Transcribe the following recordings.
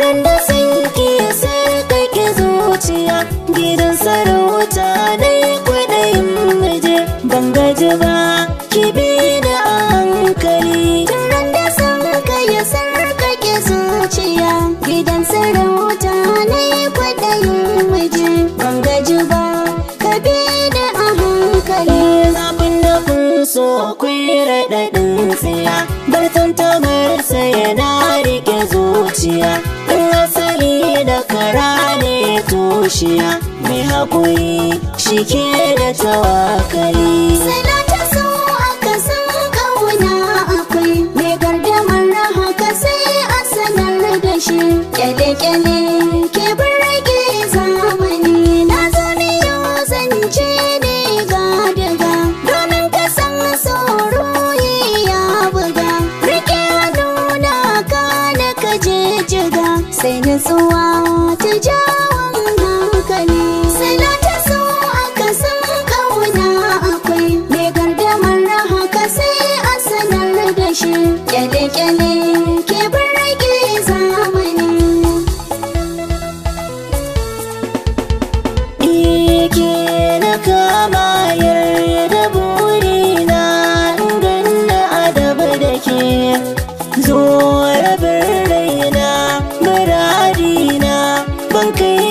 ran da sanki sarkake zuciya gidan sarauta dai kwaɗayin muje ban gaji ba ki bi da hankali. ran da sanka ya sarkake zuciya gidan sarauta ne kwaɗayin muje ban gaji ba ka bi da a hankali. Zafin da kun so akwai raɗaɗin tsiya bartan tamarsa yana rike zuciya in asali da kara ne tushiya mai haƙuri shi ke da tawakali. Salata so aka san kauna akwai mai gardamar haka sai a sanar da shi kyale-kyale ke birge zamani na zo ne yau zance ne ga daga domin ka san tsoro ya buga rike nuna ka na ka jiga sai nutsuwa ta jawon hankali. Salata so aka san kauna akwai mai gardamar haka sai a sanar da shi kyale-kyale ke birge zamani. Ike na kama yarda burina ganna adaba da ke zo rabin raina muradina ban kai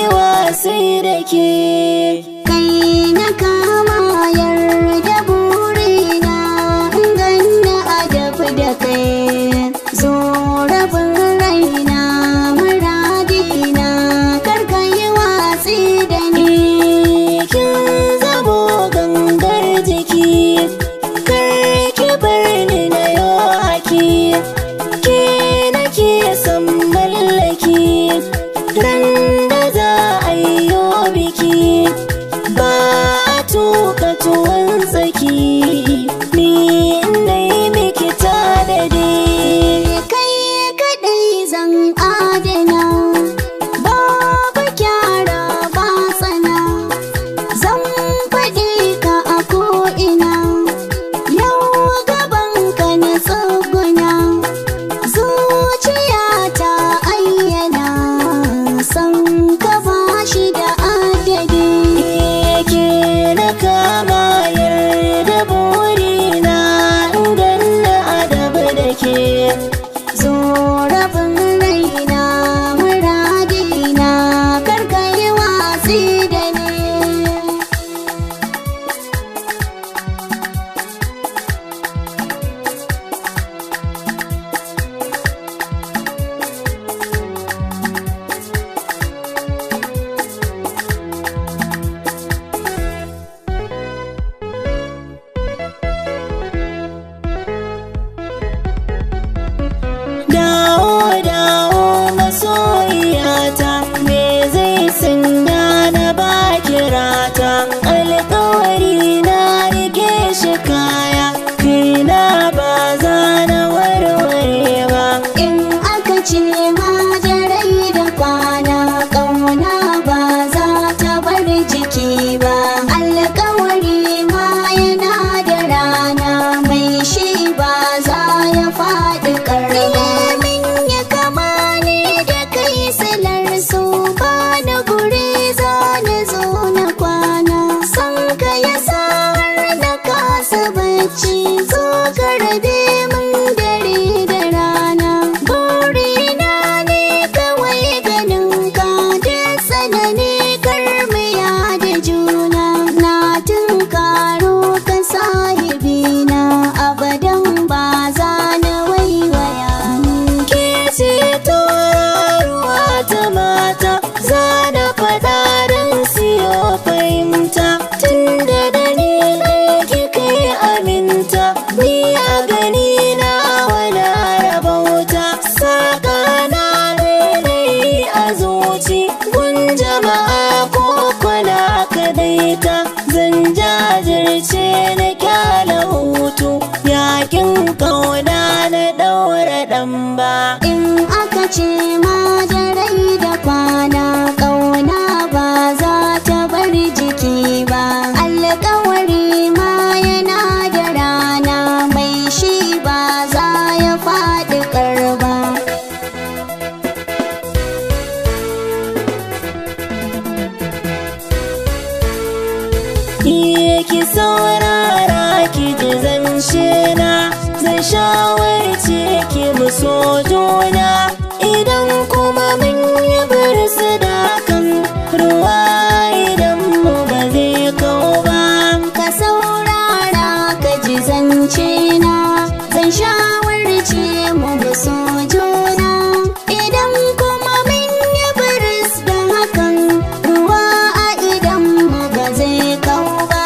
ki saurara ki ji zance na, zan shawarce ki mu so juna. Idan kuma mun yi birsu da kan ruwa, idan mu ba zai kau ba. Ka saurara ka ji zance na, zan shawarce mu so juna. Idan kuma mun yi biris da hakan, ruwa a idan mu ba zai kau ba.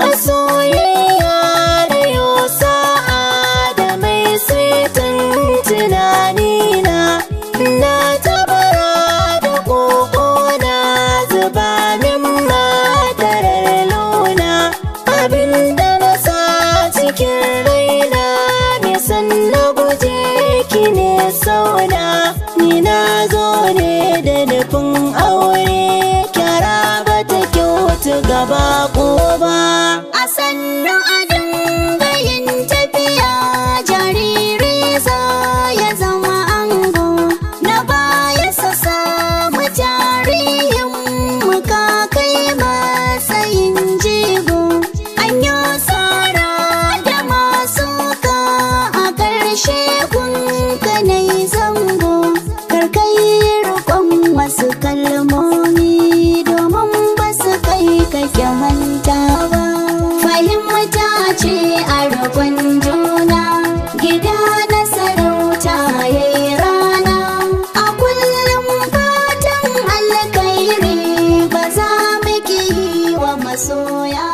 A soyayya na yau sa'a da mai saitin tunanina, na tabara da ƙoƙo na zuba min madarar launa. Abinda na sa cikin raina, me san na guje ki ne sauna. Ni na zo ne da nufin aure, kyara ba ta kyautu gaba ko ba. A sannu a dinga yin tafiya, jariri za ya zama ango. Na baya sa samu tarihin muka kai matsayin jigo. An yi tsara da masu ka a ƙarshe kunka na yi zango. Karkai rikon wasu kalmomi, domin ba su kai kake manta ba. Fahimta ce a rikon juna, gida na sarauta ya yi rana. A kullum fatan alkhairi ba za mu ki yi wa masoya.